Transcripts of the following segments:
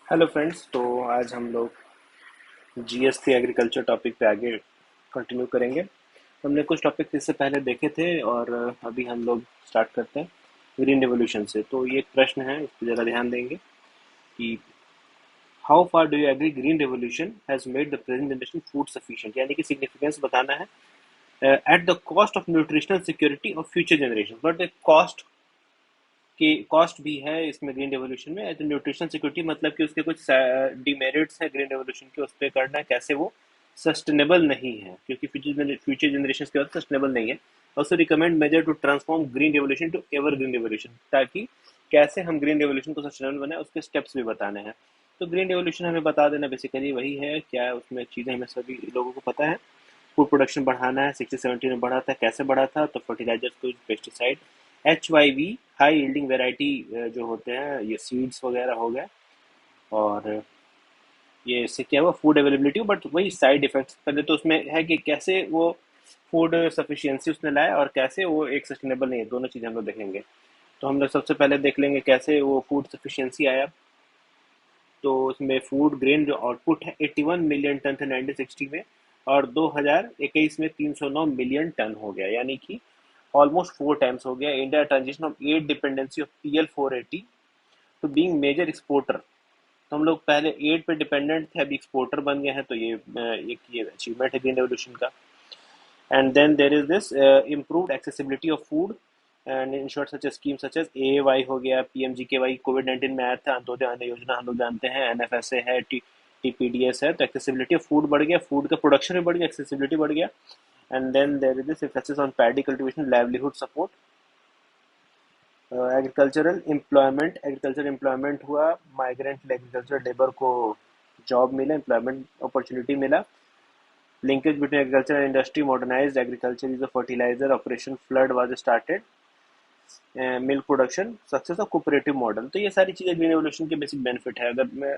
Hello friends. तो आज हम लोग जीएसटी एग्रीकल्चर टॉपिक पे आगे कंटिन्यू करेंगे। हमने कुछ टॉपिक इससे पहले देखे थे और अभी हम लोग स्टार्ट करते हैं ग्रीन रेवोल्यूशन से। तो ये एक प्रश्न है, इस पर ज़रा ध्यान देंगे कि how far do you agree green revolution has made the present generation food sufficient, यानी कि सिग्निफिकेंस बताना है at the cost of nutritional security of future generation. But एक कॉस्ट की कॉस्ट भी है इसमें ग्रीन रेवोल्यूशन में एज न्यूट्रिशन सिक्योरिटी, मतलब कि उसके कुछ डिमेरिट्स हैं ग्रीन रेवोल्यूशन के, उस पर करना है कैसे वो सस्टेनेबल नहीं है, क्योंकि फ्यूचर जनरेशन के बाद सस्टेनेबल नहीं है। Also recommend major to transform green revolution to ever green revolution, ताकि कैसे हम ग्रीन रेवोल्यूशन को सस्टेनेबल बनाए उसके स्टेप्स भी बताने हैं। तो ग्रीन रेवोल्यूशन हमें बता देना बेसिकली वही है, क्या है उसमें चीज़ें हमें सभी लोगों को पता है। फूड प्रोडक्शन बढ़ाना है, 60-70 में बढ़ा था, कैसे बढ़ा था, तो फर्टिलाइजर्स को, pesticide, HYV high yielding variety जो होते हैं, ये सीड्स वगैरह हो गए। और ये इससे क्या हुआ, फूड अवेलेबिलिटी, बट वही साइड इफेक्ट्स पहले तो उसमें है कि कैसे वो फूड सफिशिएंसी उसने लाया और कैसे वो एक सस्टेनेबल नहीं है, दोनों चीज़ें हम लोग देखेंगे। तो हम लोग सबसे पहले देख लेंगे कैसे वो फूड सफिशिएंसी आया। तो उसमें फूड ग्रेन जो आउटपुट है 81 मिलियन टन थे 1960 में, और 2021 में 309 मिलियन टन हो गया, यानी कि ऑलमोस्ट 4 टाइम्स हो गया। India transition of at dependency of PL480 to being major exporter. तो हम लोग पहले एड पे डिपेंडेंट थे, अभी एक्सपोर्टर बन गए हैं, तो एक ये अचीवमेंट है ग्रीन रेवोल्यूशन का। And then there is this improved accessibility of food and in short such scheme such as AAY हो गया, PMGKY कोविड-19 में आया था, अंत्योदय अन्न योजना हम लोग जानते हैं, NFSA है, TPDS है। तो एक्सेसिबिलिटी ऑफ फूड बढ़ गया, फूड का प्रोडक्शन भी बढ़ गया, एक्सेसिबिलिटी बढ़ गया। And then there is this emphasis on paddy cultivation, livelihood support, agriculture employment हुआ, माइग्रेंट एग्रीकल्चर लेबर को जॉब मिला, एम्प्लॉयमेंट अपॉर्चुनिटी मिला। Linkage between agriculture and industry, modernised agriculture is a fertiliser operation, flood was started, milk production, success of cooperative model. तो ये सारी चीज़ें green revolution के basic benefit है। अगर मैं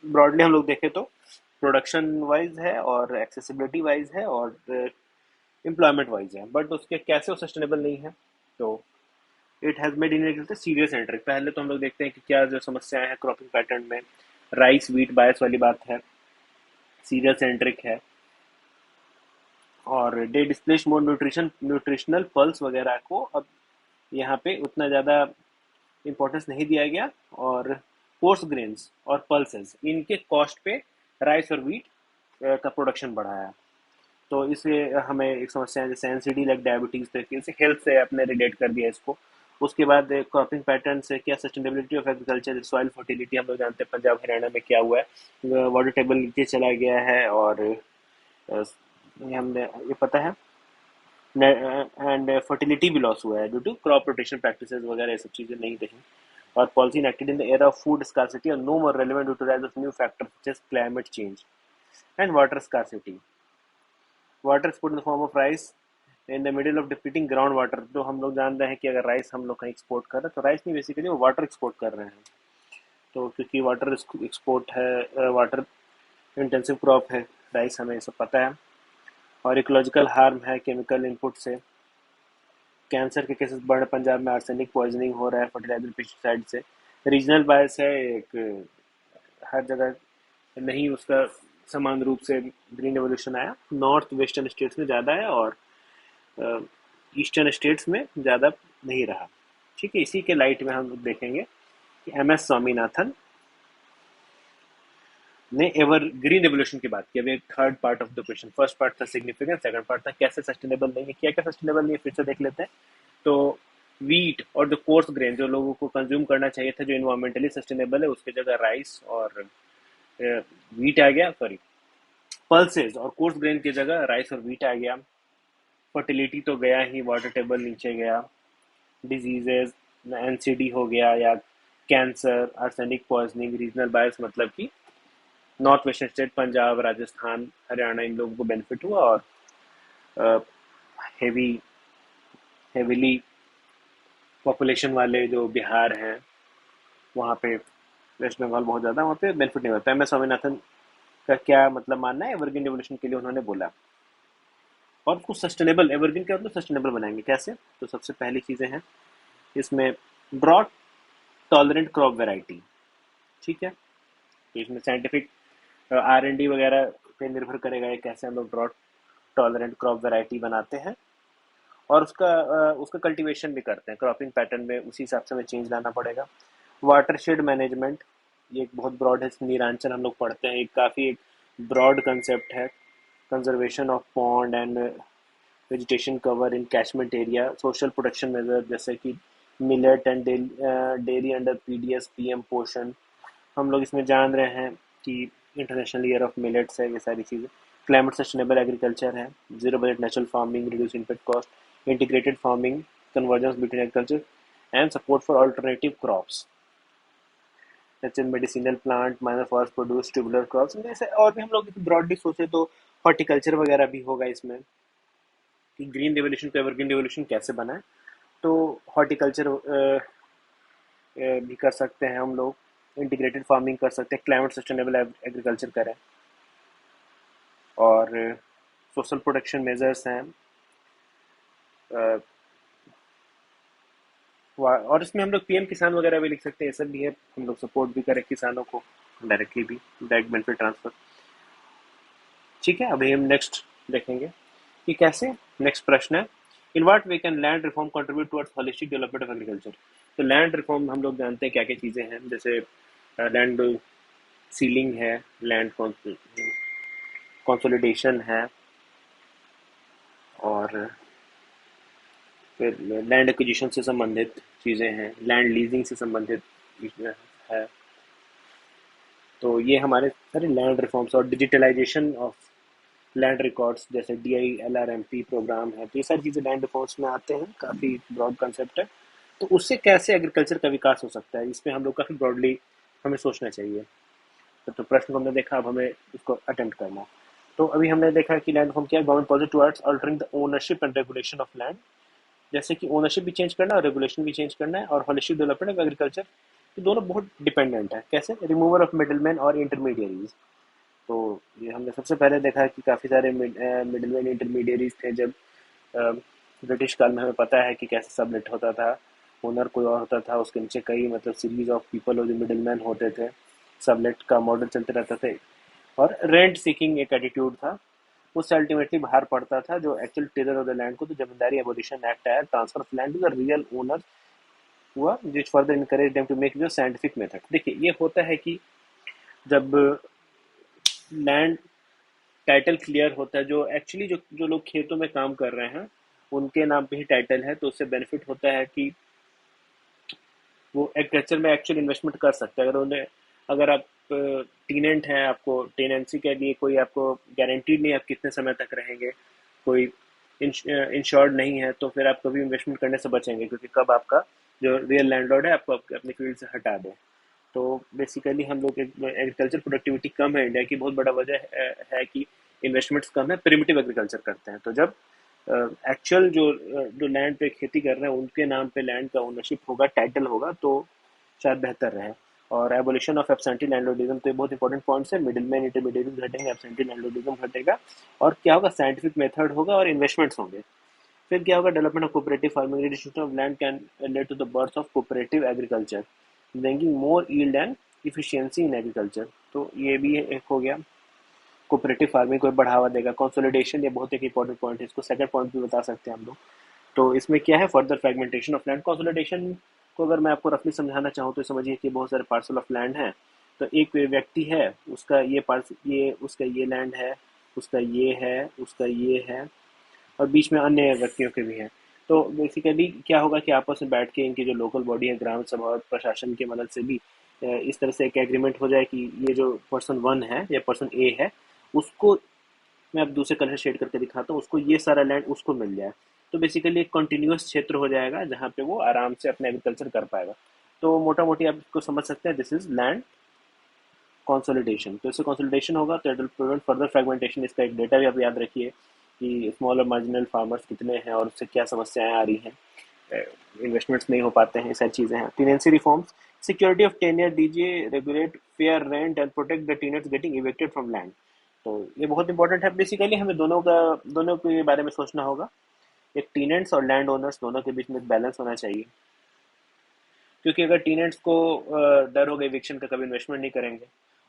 ब्रॉडली हम लोग देखें तो प्रोडक्शन वाइज है और एक्सेसिबिलिटी वाइज है और एम्प्लॉयमेंट वाइज है, बट उसके कैसे वो सस्टेनेबल नहीं है। तो it has made India agriculture serious entry. पहले तो हम लोग देखते हैं कि क्या जो समस्याएं हैं क्रॉपिंग पैटर्न में, राइस वीट बायस वाली बात है, सीरियस सेंट्रिक है, और डे डिस्प्लेस मोर न्यूट्रिशनल पल्स वगैरह को अब यहाँ पे उतना ज़्यादा इंपॉर्टेंस नहीं दिया गया। और कोर्स ग्रेन्स और पल्सेस, इनके कॉस्ट पे राइस और वीट का प्रोडक्शन बढ़ा है। तो इससे हमें एक समस्या है जैसे NCD लाइक डायबिटीज, तरीके से हेल्थ से अपने रिलेट कर दिया इसको। उसके बाद क्रॉपिंग पैटर्न से क्या, sustainability of agriculture, soil fertility, हम लोग जानते हैं पंजाब हरियाणा में क्या हुआ है, वाटर टेबल नीचे चला गया है, और ये हमने ये पता है, एंड फर्टिलिटी भी लॉस हुआ है due to crop rotation practices वगैरह, ये सब चीज़ें नहीं रही। और policy enacted in the era of food scarcity और no more relevant due to rise of new factors such as climate change and water scarcity. Water export in the form of rice in the middle of depleting ground water. तो हम लोग जान रहे हैं कि अगर rice हम लोग कहीं एक्सपोर्ट कर रहे हैं तो राइस नहीं, बेसिकली वो वाटर एक्सपोर्ट कर रहे हैं। तो क्योंकि वाटर एक्सपोर्ट है, वाटर इंटेंसिव क्रॉप है राइस, हमें ये सब पता है। और इकोलॉजिकल हार्म है केमिकल इनपुट से, कैंसर के केसेस बढ़, पंजाब में आर्सेनिक पॉइजनिंग हो रहा है फर्टिलाइजर पेस्टिसाइड से। रीजनल बायस है, एक हर जगह नहीं उसका समान रूप से ग्रीन रेवोल्यूशन आया, नॉर्थ वेस्टर्न स्टेट्स में ज़्यादा है और ईस्टर्न स्टेट्स में ज़्यादा नहीं रहा। ठीक है, इसी के लाइट में हम लोग देखेंगे कि MS स्वामीनाथन ने एवर ग्रीन रेवोल्यूशन की बात की। अब एक third part of the question, first part था सिग्निफिकेंस, सेकंड पार्ट था कैसे सस्टेनेबल नहीं है, क्या क्या सस्टेनेबल नहीं है, फिर से देख लेते हैं। तो वीट और द कोर्स ग्रेन जो लोगों को कंज्यूम करना चाहिए था, जो इन्वायरमेंटली सस्टेनेबल है, उसकी जगह राइस और वीट आ गया, सॉरी, पल्सेस और कोर्स ग्रेन की जगह राइस और वीट आ गया। फर्टिलिटी तो गया ही, वाटर टेबल नीचे गया, डिजीजेज, NCD हो गया, या cancer, arsenic poisoning, regional bias, मतलब कि north western state Punjab, Rajasthan, Haryana, इन लोगों को बेनिफिट हुआ। और हेवी हेवीली पॉपुलेशन वाले जो बिहार हैं, वहाँ पे वेस्ट बंगाल बहुत ज़्यादा, वहाँ पे बेनिफिट नहीं होता है। MS स्वामीनाथन का क्या मतलब मानना है एवरग्रीन रेवोल्यूशन के लिए, उन्होंने बोला। और उसको सस्टेनेबल, एवरग्रीन का मतलब सस्टेनेबल बनाएंगे कैसे। तो सबसे पहली चीज़ें हैं इसमें, ड्रॉट टॉलरेंट क्रॉप वेराइटी। ठीक है, तो इसमें साइंटिफिक R&D वगैरह पे निर्भर करेगा ये कैसे हम लोग ड्रॉट टॉलरेंट क्रॉप वैरायटी बनाते हैं, और उसका कल्टीवेशन भी करते हैं। क्रॉपिंग पैटर्न में उसी हिसाब से हमें चेंज लाना पड़ेगा। वाटरशेड मैनेजमेंट, ये एक बहुत ब्रॉड है, नीरांचल हम लोग पढ़ते हैं, एक काफ़ी एक ब्रॉड कंसेप्ट है। Conservation of pond and vegetation cover in catchment area, social protection major जैसे कि millet and dairy under PDS PM पोषण, हम लोग इसमें जान रहे हैं कि इंटरनेशनल ईयर ऑफ मिलेट्स है, ये सारी चीज़ें। क्लाइमेट सस्टेनेबल एग्रीकल्चर है, zero budget natural farming, reduce input cost, integrated farming, convergence between agriculture and support for alternative crops, जैसे medicinal plant, minor forest produce, tubular crops, जैसे और भी हम लोग ब्रॉडली सोचे तो हॉर्टिकल्चर वगैरह भी होगा इसमें, कि ग्रीन रेवोल्यूशन को एवरग्रीन रेवोल्यूशन कैसे बनाए। तो हॉर्टिकल्चर भी कर सकते हैं हम लोग, इंटीग्रेटेड फार्मिंग कर सकते हैं, क्लाइमेट सस्टेनेबल एग्रीकल्चर करें, और सोशल प्रोटेक्शन मेजर्स हैं। अ, और इसमें हम लोग PM किसान वगैरह भी लिख सकते हैं, ये सब भी है, हम लोग सपोर्ट भी करें किसानों को डायरेक्टली भी, डायरेक्ट बेनिफिट ट्रांसफर। ठीक है, अभी हम नेक्स्ट देखेंगे कि कैसे। नेक्स्ट प्रश्न है, in what way can land reform contribute towards holistic development of agriculture. तो लैंड रिफॉर्म हम लोग जानते हैं क्या क्या चीज़ें हैं, जैसे लैंड सीलिंग है, लैंड कंसोलिडेशन है, और फिर लैंड एक्विजिशन से संबंधित चीज़ें हैं, लैंड लीजिंग से संबंधित चीज़ें है। तो ये हमारे सारे लैंड रिफॉर्म्स, और डिजिटलाइजेशन ऑफ लैंड रिकॉर्ड्स जैसे DILRMP प्रोग्राम है, तो ये सारी चीज़ें लैंड रिफॉर्म्स में आते हैं, काफ़ी ब्रॉड कंसेप्ट है। तो उससे कैसे एग्रीकल्चर का विकास हो सकता है, इसमें हम लोग काफ़ी ब्रॉडली हमें सोचना चाहिए। तो प्रश्न को हमने देखा, अब हमें इसको अटेम्प्ट करना है। तो अभी हमने देखा कि लैंड रिफॉर्म क्या है, government policy towards altering the ownership and regulation of land, जैसे कि ओनरशिप भी चेंज करना है और रेगुलेशन भी चेंज करना है, और होलिस्टिक डेवलपमेंट ऑफ एग्रीकल्चर, ये दोनों बहुत डिपेंडेंट है। कैसे, रिमूवल ऑफ मिडलमैन और इंटरमीडियरीज। तो ये हमने सबसे पहले देखा कि काफ़ी सारे मिडलमैन इंटरमीडियरीज थे जब ब्रिटिश काल में, हमें पता है कि कैसे सबलेट होता था, ओनर कोई और होता था, उसके नीचे कई मतलब सीरीज ऑफ पीपल और जो मिडलमैन होते थे, सबलेट का मॉडल चलते रहता थे, और रेंट सीकिंग एक एटीट्यूड था, उससे अल्टीमेटली बाहर पड़ता था जो actual tiller of the land को। तो जमींदारी एबोलिशन एक्ट आया, transfer of land to the real owner हुआ, which further encourage them to make the scientific method. देखिए, ये होता है कि जब लैंड टाइटल क्लियर होता है, जो एक्चुअली जो जो लोग खेतों में काम कर रहे हैं उनके नाम पे ही टाइटल है, तो उससे बेनिफिट होता है कि वो एग्रीकल्चर में एक्चुअल इन्वेस्टमेंट कर सकते हैं। अगर आप टीनेंट हैं, आपको टेनेंसी के लिए कोई आपको गारंटीड नहीं आप कितने समय तक रहेंगे, कोई इंश्योर्ड नहीं है, तो फिर आप कभी इन्वेस्टमेंट करने से बचेंगे, क्योंकि कब आपका जो रियल लैंडलॉर्ड है आपको अपनी फील्ड से हटा दे। तो बेसिकली हम लोग एग्रीकल्चर प्रोडक्टिविटी कम है इंडिया की, बहुत बड़ा वजह है कि इन्वेस्टमेंट्स कम है, प्रिमिटिव एग्रीकल्चर करते हैं। तो जब एक्चुअल जो लैंड पे खेती कर रहे हैं उनके नाम पे लैंड का ओनरशिप होगा, टाइटल होगा, तो शायद बेहतर रहे। और एबोलिशन ऑफ एब्सेंटी लैंडलॉर्डिज्म, तो ये बहुत इंपॉर्टेंट पॉइंट्स है, मिडिलमैन इंटरमीडिएट घटेंगे, एब्सेंटी लैंडलॉर्डिज्म घटेगा, और क्या होगा, साइंटिफिक मेथड होगा और इन्वेस्टमेंट्स होंगे। फिर क्या होगा, development of cooperative farming, redistribution of land can lead to the birth of cooperative agriculture, bringing more yield and efficiency in agriculture। तो ये भी एक हो गया, कोऑपरेटिव फार्मिंग को बढ़ावा देगा। कंसोलिडेशन, ये बहुत एक इंपॉर्टेंट पॉइंट है, इसको सेकंड पॉइंट भी बता सकते हैं हम लोग। तो इसमें क्या है, further fragmentation of land. Consolidation को अगर मैं आपको रफली समझाना चाहूँ तो समझिए कि बहुत सारे पार्सल ऑफ लैंड हैं, तो एक व्यक्ति है, उसका ये पार्सल, ये उसका ये लैंड है, उसका ये है, उसका ये है, और बीच में अन्य व्यक्तियों के भी हैं। तो बेसिकली क्या होगा कि आपस में बैठ के इनकी जो लोकल बॉडी है, ग्राम सभा और प्रशासन की मदद से भी इस तरह से एक एग्रीमेंट हो जाए कि ये जो पर्सन 1 है या पर्सन 1 है, उसको मैं अब दूसरे कलर शेड करके दिखाता हूँ, उसको ये सारा लैंड उसको मिल जाए। तो बेसिकली एक कंटिन्यूअस क्षेत्र हो जाएगा जहाँ पे वो आराम से अपना एग्रीकल्चर कर पाएगा। तो मोटा मोटी आप इसको समझ सकते हैं, दिस इज लैंड कंसोलिडेशन। तो इससे कंसोलिडेशन होगा तो it will prevent further fragmentation. इसका एक डेटा भी आप याद रखिए कि स्मॉल और मार्जिनल फार्मर्स कितने हैं और उससे क्या समस्याएं आ रही हैं, इन्वेस्टमेंट्स नहीं हो पाते हैं, ये सारी चीज़ें हैं। Tenancy reforms, security of tenure, डीजे regulate fair rent and protect the tenants getting evicted from land. तो ये बहुत इंपॉर्टेंट है। बेसिकली हमें दोनों के बारे में सोचना होगा, एक टीनेंट्स और लैंड ओनर्स दोनों के बीच में बैलेंस होना चाहिए, क्योंकि अगर टीनेंट्स को डर होगा इविक्शन का, कभी इन्वेस्टमेंट नहीं करेंगे,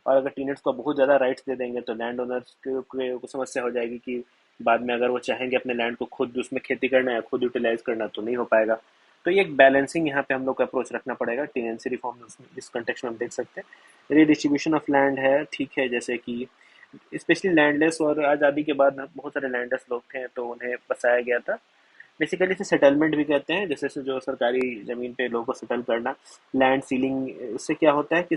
और अगर टीनेट्स को बहुत ज़्यादा राइट्स दे देंगे तो लैंड ओनर्स को समस्या हो जाएगी कि बाद में अगर वो चाहेंगे अपने लैंड को खुद उसमें खेती करना है, खुद यूटिलाइज करना, तो नहीं हो पाएगा। तो ये एक बैलेंसिंग यहाँ पे हम लोग को अप्रोच रखना पड़ेगा। टेनेंसी रिफॉर्म इस कंटेक्स्ट में हम देख सकते हैं। रीडिस्ट्रीब्यूशन ऑफ लैंड है, ठीक है, जैसे कि स्पेशली लैंडलेस और आज़ादी के बाद बहुत सारे लैंडलेस लोग थे तो उन्हें बसाया गया था। बेसिकली इसे सेटलमेंट भी कहते हैं, जैसे जो सरकारी जमीन पे लोगों को सेटल करना। लैंड सीलिंग, इससे क्या होता है कि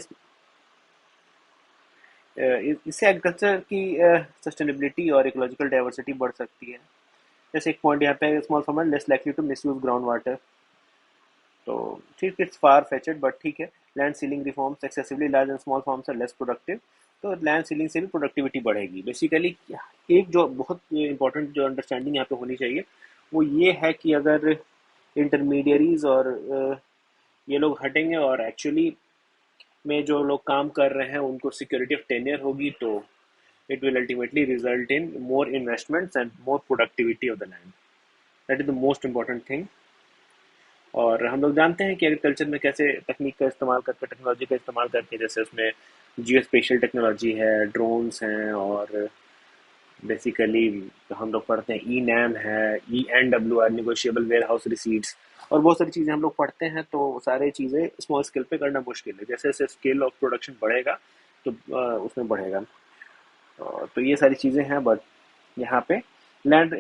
इससे एग्रीकल्चर की सस्टेनेबिलिटी और इकोलॉजिकल डाइवर्सिटी बढ़ सकती है। जैसे एक पॉइंट यहाँ पे, small farmer less likely to misuse ground water. तो ठीक, इट्स फार फेचेड बट ठीक है। Land ceiling reforms, excessively large and small farms are less productive. तो लैंड सीलिंग से भी प्रोडक्टिविटी बढ़ेगी बेसिकली। एक जो बहुत इंपॉर्टेंट जो अंडरस्टैंडिंग यहाँ पे होनी चाहिए वो ये है कि अगर इंटरमीडियरीज और ये लोग हटेंगे और एक्चुअली में जो लोग काम कर रहे हैं उनको सिक्योरिटी ऑफ टेन्योर होगी, तो it will ultimately result in more investments and more productivity of the land. That is the most important thing. और हम लोग जानते हैं कि एग्रीकल्चर में कैसे तकनीक का इस्तेमाल करके, टेक्नोलॉजी का इस्तेमाल करके, जैसे उसमें जियो स्पेशल टेक्नोलॉजी है, ड्रोन्स हैं, और बेसिकली हम लोग पढ़ते हैं ई नैम है, ENWR negotiable warehouse receipts, और बहुत सारी चीज़ें हम लोग पढ़ते हैं। तो सारी चीज़ें स्मॉल स्केल पे करना मुश्किल है। जैसे जैसे स्केल ऑफ प्रोडक्शन बढ़ेगा तो उसमें बढ़ेगा। तो ये सारी चीज़ें हैं, बट यहाँ पे लैंड,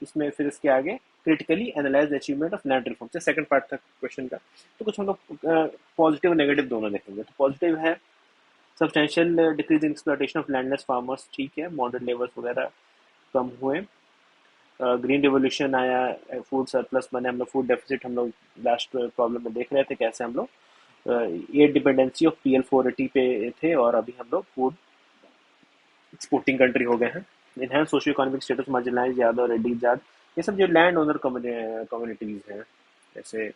इसमें फिर इसके आगे critically analyse the achievement of land reform से सेकंड पार्ट था क्वेश्चन का। तो कुछ हम लोग पॉजिटिव और नेगेटिव दोनों देखेंगे। तो पॉजिटिव है substantial decrease in exploitation of landless farmers, ठीक है, मॉडर्न लेबर्स वगैरह कम हुए। ग्रीन रिवोल्यूशन आया, फूड सरप्लस बने, हम लोग फूड डेफिसिट हम लोग लास्ट प्रॉब्लम में देख रहे थे कैसे हम लोग ये डिपेंडेंसी ऑफ PL 480 पे थे और अभी हम लोग फूड एक्सपोर्टिंग कंट्री हो गए हैं। Enhance socio economic status, marginalise Yadav Reddy Jat, ये सब जो लैंड ओनर कम्युनिटीज हैं, जैसे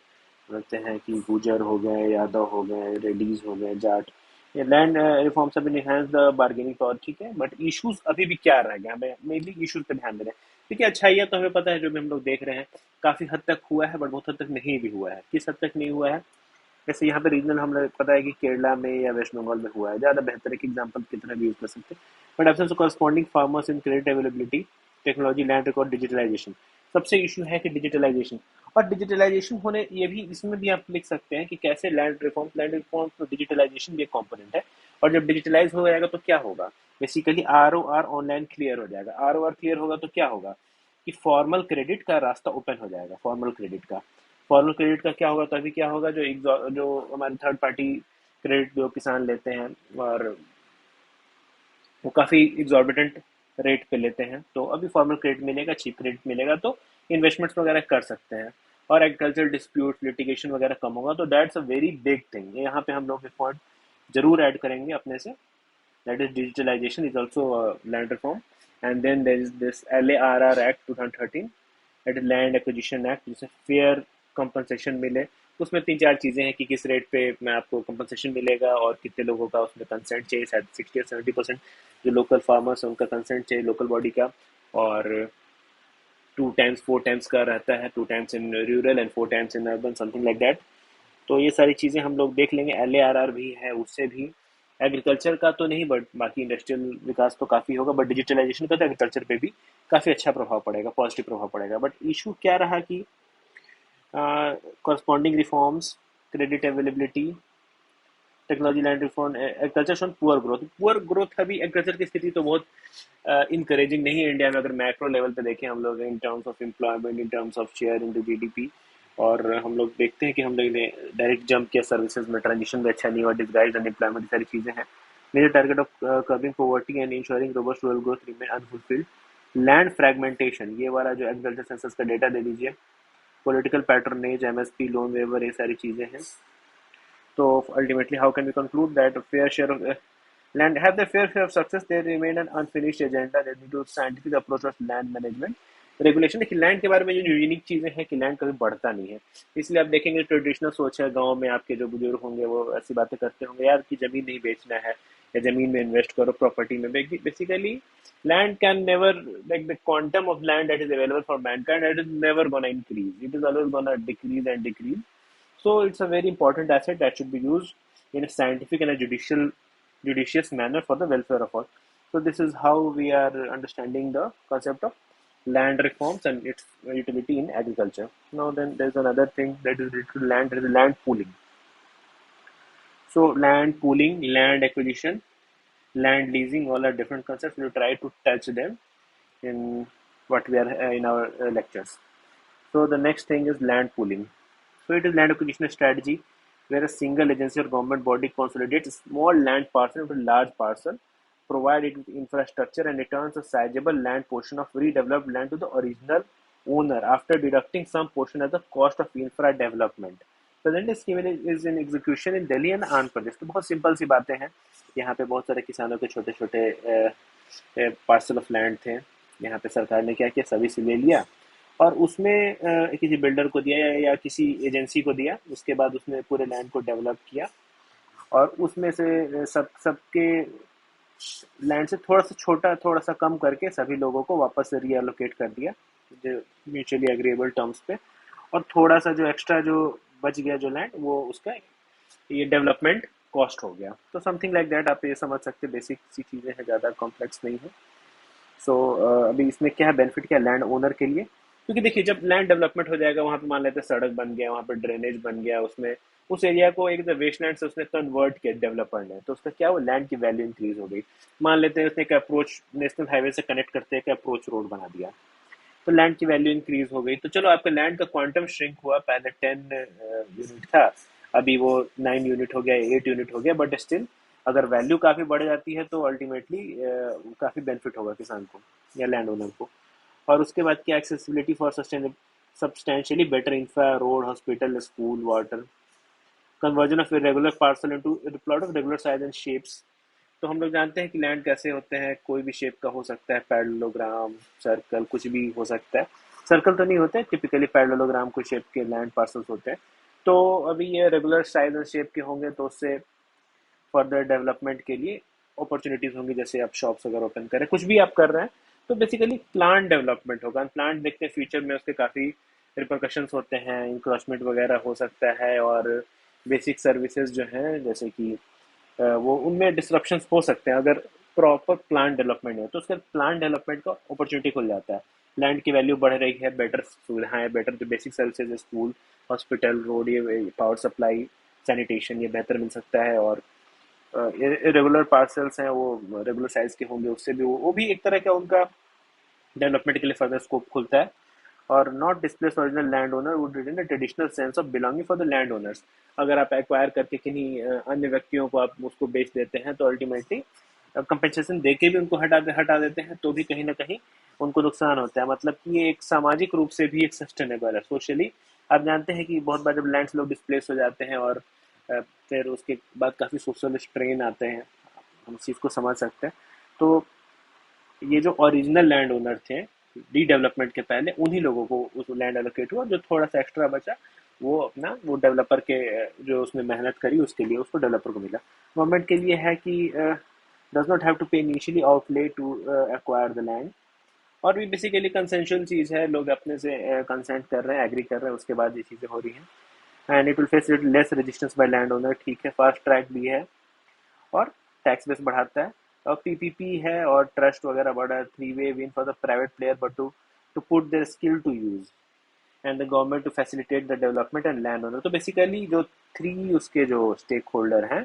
बोलते हैं कि गुजर हो गए, यादव हो गए, रेड्डीज हो गए, जाट, ये land reforms have been enhanced the bargaining power, ठीक है। बट इश्यूज अभी भी क्या रह गए, हमें मेनली इश्यूज पे ध्यान दे रहे हैं। देखिए, अच्छाइयाँ तो हमें पता है, जो भी हम लोग देख रहे हैं काफी हद तक हुआ है, बट बहुत हद तक नहीं भी हुआ है। किस हद तक नहीं हुआ है, जैसे यहाँ पे रीजनल हम लोग पता है कि केरला में या वेस्ट बंगाल में हुआ है, ज़्यादा बेहतर एक एग्जाम्पल की तरह भी यूज कर सकते हैं। But absence of corresponding farmers in credit availability, technology, land record, digitalisation, सबसे इशू है कि डिजिटलाइजेशन। और डिजिटलाइजेशन होने, ये भी इसमें भी आप लिख सकते हैं कि कैसे लैंड रिफॉर्म तो डिजिटलाइजेशन भी एक कॉम्पोनेंट है। और जब डिजिटलाइज हो जाएगा तो क्या होगा, बेसिकली ROR ऑनलाइन क्लियर हो जाएगा। ROR क्लियर होगा तो क्या होगा कि फॉर्मल क्रेडिट का रास्ता ओपन हो जाएगा। फॉर्मल क्रेडिट का क्या होगा, तो अभी क्या होगा, जो हमारे थर्ड पार्टी क्रेडिट जो किसान लेते हैं और वो काफ़ी एग्जॉर्बिटेंट रेट पे लेते हैं, तो अभी फॉर्मल क्रेडिट मिलेगा, चीप क्रेडिट मिलेगा, तो इन्वेस्टमेंट्स वगैरह कर सकते हैं। और एग्रीकल्चर डिस्प्यूट लिटिगेशन वगैरह कम होगा, तो that's a very big thing. यहाँ पे हम लोग एक पॉइंट जरूर ऐड करेंगे अपने से, that is digitalisation is also land reform. And then there is this LARR act 2013, that is land acquisition act, जिससे फेयर कंपनसेशन मिले। तो उसमें तीन चार चीज़ें हैं कि किस रेट पे में आपको कंपनसेशन मिलेगा और कितने लोगों का उसमें कंसेंट चाहिए, शायद 60 or 70% जो लोकल फार्मर्स हैं उनका कंसेंट चाहिए लोकल बॉडी का। और 2 times 4 times का रहता है, 2 times in rural and 4 times in urban, something like that. तो ये सारी चीज़ें हम लोग देख लेंगे। LARR भी है, उससे भी एग्रीकल्चर का तो नहीं, बट बाकी इंडस्ट्रियल विकास तो काफ़ी होगा। बट डिजिटलाइजेशन का तो एग्रीकल्चर पे भी काफ़ी अच्छा प्रभाव पड़ेगा, पॉजिटिव प्रभाव पड़ेगा। बट इशू क्या रहा कि corresponding reforms, credit availability, technology, land reform, agriculture shown poor growth. Poor growth, अभी एग्रीकल्चर की स्थिति तो बहुत इनकरेजिंग नहीं है इंडिया में, अगर मैक्रो लेवल पे देखें हम लोग, in terms of employment, in terms of share in GDP। और हम लोग देखते हैं कि हम लोग ने डायरेक्ट जंप किया सर्विसेज में, ट्रांजिशन भी अच्छा नहीं हुआ, डिस्गाइज अनएम्प्लॉयमेंट, सारी चीज़ें हैं। Major target of curbing poverty and insuring robust rural growth remain unfulfilled. Land fragmentation, ये वाला जो एग्रीकल्चर सेंसस का डेटा दे दीजिए। Political patronage, MSP, loan waiver, ये सारी चीज़ें हैं। So ultimately, how can we conclude that a fair share of land have the fair share of success? There remain an unfinished agenda that need to scientific approach of land management. Regulation, देखिए land के बारे में जो unique चीज़ें हैं कि land कभी बढ़ता नहीं है। इसलिए आप देखेंगे ट्रेडिशनल सोच है, गांव में आपके जो बुजुर्ग होंगे वो ऐसी बातें करते होंगे, यार कि ज़मीन नहीं बेचना है या ज़मीन में इन्वेस्ट करो, प्रॉपर्टी में। Basically land can never, like the quantum of land that is available for Mankind, that is never gonna increase, it is always gonna decrease and decrease. So it's a very important asset that should be used in a scientific and a judicial judicious manner for the welfare of all. So this is how we are understanding the concept of land reforms and its utility in agriculture. Now then there's another thing that is related to land, there is land pooling. So land pooling, land acquisition, land leasing, all are different concepts. We'll try to touch them in what we are in our lectures. So the next thing is land pooling. So it is land acquisition strategy where a single agency or government body consolidates a small land parcel into a large parcel, provide it with infrastructure and returns a sizable land portion of redeveloped land to the original owner after deducting some portion as the cost of infra development. Present scheme is in execution in Delhi and Andhra प्रदेश. तो बहुत simple सी बातें हैं. यहाँ पे बहुत सारे किसानों के छोटे छोटे पार्सल ऑफ लैंड थे. यहाँ पे सरकार ने क्या किया, सभी से ले लिया और उसमें किसी बिल्डर को दिया या किसी एजेंसी को दिया. उसके बाद उसने पूरे लैंड को डेवलप किया और उसमें से सबके लैंड से थोड़ा सा छोटा, थोड़ा सा कम करके सभी लोगों को वापस से रीएलोकेट कर दिया जो म्यूचुअली एग्रीएबल टर्म्स पे. और थोड़ा सा जो एक्स्ट्रा जो बच गया जो लैंड, वो उसका ये डेवलपमेंट कॉस्ट हो गया. तो समथिंग लाइक दैट आप ये समझ सकते, बेसिक सी चीज़ें हैं, ज़्यादा कॉम्प्लेक्स नहीं है. सो अभी इसमें क्या है बेनिफिट, क्या लैंड ओनर के लिए, क्योंकि देखिए जब लैंड डेवलपमेंट हो जाएगा, वहाँ पे मान लेते हैं सड़क बन गया, वहाँ पे ड्रेनेज बन गया, उसमें उस एरिया को एक वेस्टलैंड से उसने कन्वर्ट किया डेवलपर ने, तो उसका क्या, वो लैंड की वैल्यू इंक्रीज हो गई. मान लेते हैं उसने एक अप्रोच नेशनल हाईवे से कनेक्ट करते हैं, अप्रोच रोड बना दिया, तो लैंड की वैल्यू इंक्रीज हो गई. तो चलो आपका लैंड का क्वांटम श्रिंक हुआ, पहले 10 यूनिट था, अभी वो 9 यूनिट हो गया, 8 यूनिट हो गया, बट स्टिल अगर वैल्यू काफ़ी बढ़ जाती है तो अल्टीमेटली काफ़ी बेनिफिट होगा किसान को या लैंड ओनर को. और उसके बाद क्या, accessibility for substantially better infra, road, hospital, school, water, conversion of irregular parcel into plot of regular size and shapes. तो हम लोग जानते हैं कि लैंड कैसे होते हैं, कोई भी शेप का हो सकता है, पैरेललोग्राम, सर्कल, कुछ भी हो सकता है. सर्कल तो नहीं होते, टिपिकली पैरेललोग्राम कुछ शेप के लैंड पार्सल्स होते हैं. तो अभी ये रेगुलर साइज एंड शेप के होंगे तो उससे फर्दर डेवलपमेंट के लिए अपॉर्चुनिटीज होंगी. जैसे आप शॉप्स अगर ओपन करें, कुछ भी आप कर रहे हैं, तो बेसिकली प्लांट डेवलपमेंट होगा. प्लांट देखते हैं फ्यूचर में उसके काफ़ी रिपरकशंस होते हैं, इंक्रोचमेंट वगैरह हो सकता है, और बेसिक सर्विसेज जो हैं जैसे कि वो उनमें डिस्ट्रप्शंस हो सकते हैं. अगर प्रॉपर प्लांट डेवलपमेंट है तो उसका प्लांट डेवलपमेंट का अपॉर्चुनिटी खुल जाता है. लैंड की वैल्यू बढ़ रही है, बेटर सुविधाएं, बेटर जो बेसिक सर्विसेज है, स्कूल, हॉस्पिटल, रोड, ये पावर सप्लाई, सैनिटेशन, ये बेहतर मिल सकता है. और रेगुलर पार्सल्स हैं वो रेगुलर साइज के होंगे, उससे भी वो भी एक तरह का उनका डेवलपमेंट के लिए फर्दर स्कोप खुलता है. और not displace original land owner would retain the traditional sense of belonging for the land owners. अगर आप एक्वायर करके किन्हीं अन्य व्यक्तियों को आप उसको बेच देते हैं तो अल्टीमेटली कंपेंसेशन दे के भी उनको हटा देते हैं, तो भी कहीं ना कहीं उनको नुकसान होता है. मतलब कि ये एक सामाजिक रूप से भी एक सस्टेनेबल है सोशली. आप जानते हैं कि बहुत बार जब लैंड लोग डिस्प्लेस हो जाते हैं और फिर उसके बाद काफ़ी सोशल स्ट्रेन आते हैं, हम इस चीज़ को समझ सकते हैं. तो ये जो ओरिजिनल लैंड ओनर थे डी डेवलपमेंट के पहले, उन्हीं लोगों को उस लैंड एलोकेट हुआ, जो थोड़ा सा एक्स्ट्रा बचा वो अपना वो डेवलपर के जो उसने मेहनत करी उसके लिए उसको डेवलपर को मिला. गवर्नमेंट के लिए है कि does not have to pay initially outlay to acquire the land. और भी बेसिकली कंसेंशुअल चीज़ है, लोग अपने से कंसेंट कर रहे हैं, एग्री कर रहे हैं, उसके बाद ये चीज़ें हो रही हैं. And it will face less resistance by land owner, ठीक है, फास्ट ट्रैक भी है और टैक्स बेस बढ़ाता है. और पीपीपी है और ट्रस्ट वगैरह बढ़ा, three way win for the private player but to put their skill to use and the government to facilitate the development and land owner. तो बेसिकली जो थ्री उसके जो स्टेक होल्डर हैं,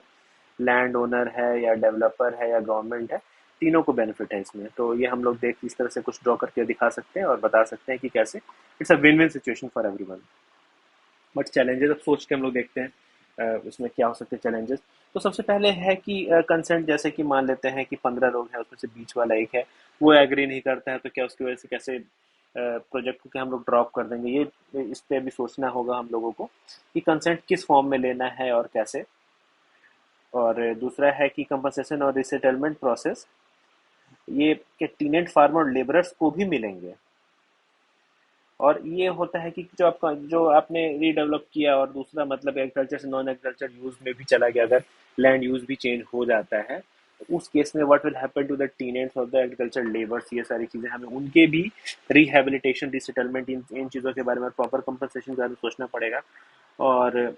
लैंड ओनर है या developer है या government है, तीनों को बेनिफिट है इसमें. तो ये हम लोग देख इस तरह से कुछ ड्रॉ करके दिखा सकते हैं और बता सकते हैं कि कैसे it's a win win situation for everyone. But challenges अब सोच के हम लोग देखते हैं उसमें क्या हो सकते हैं चैलेंजेस. तो सबसे पहले है कि कंसेंट, जैसे कि मान लेते हैं कि 15 लोग हैं, उसमें से बीच वाला एक है वो एग्री नहीं करता है, तो क्या उसकी वजह से कैसे प्रोजेक्ट को हम लोग ड्रॉप कर देंगे, ये इस पर भी सोचना होगा हम लोगों को कि कंसेंट किस फॉर्म में लेना है और कैसे. और दूसरा है कि कंपनसेशन और रिसेटलमेंट प्रोसेस, ये कि टीनेंट फार्मर और लेबरर्स को भी मिलेंगे. और ये होता है कि जो आपने रीडेवलप किया और दूसरा मतलब एग्रीकल्चर से नॉन एग्रीकल्चर यूज में भी चला गया, अगर लैंड यूज भी चेंज हो जाता है, तो उस केस में what will happen to the tenants of the agriculture labours, ये सारी चीज़ें हमें उनके भी रिहेबिलिटेशन, रिसेटलमेंट, इन चीज़ों के बारे में, प्रॉपर कंपनसेशन के बारे में सोचना पड़ेगा. और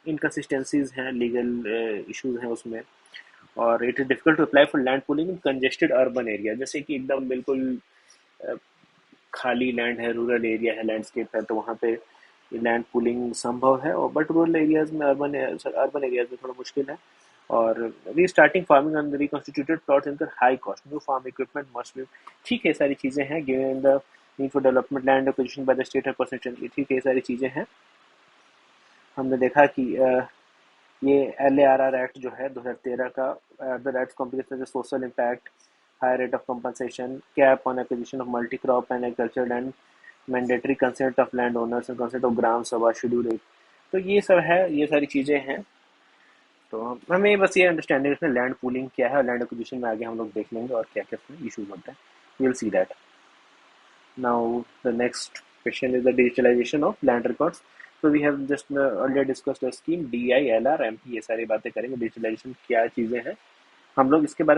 इनकन्सिस्टेंसीज हैं, लीगल इश्यूज हैं उसमें. और it is difficult to apply for land pooling in congested urban area, जैसे कि एकदम बिल्कुल अ, खाली लैंड है, रूरल एरिया है, लैंडस्केप है, तो वहाँ पे लैंड पूलिंग संभव है। और बट रूरल एरियाज में, अर्बन एरियाज में थोड़ा मुश्किल है। और restarting farming on reconstituted plots incur high cost, new farm equipment must be, ठीक है, सारी चीज़ें हैं। Given the need for development land acquisition by the state है परसेंटेज, ठीक है, ये सारी चीज़ें हैं। हमने देखा कि ये LARR एक्ट जो है 2013 का, the rights complication social impact, high rate of compensation, cap on acquisition of multi crop and agriculture land, mandatory consent of land owners and consent of gram sabha schedule 1। तो ये सब है, ये सारी चीज़ें हैं। तो हमें बस ये अंडरस्टैंडिंग इसमें लैंड पूलिंग क्या है और लैंड एक्विजिशन में आगे हम लोग देख लेंगे और क्या क्या इसमें इशूज होते हैं, will see that. Now the next question is the digitalization of land records. So we have just earlier discussed the scheme DI, LR, MP, ये सारी बातें करेंगे। डिजिटलाइजेशन क्या चीज़ें हैं, हम लोग इसके बारे में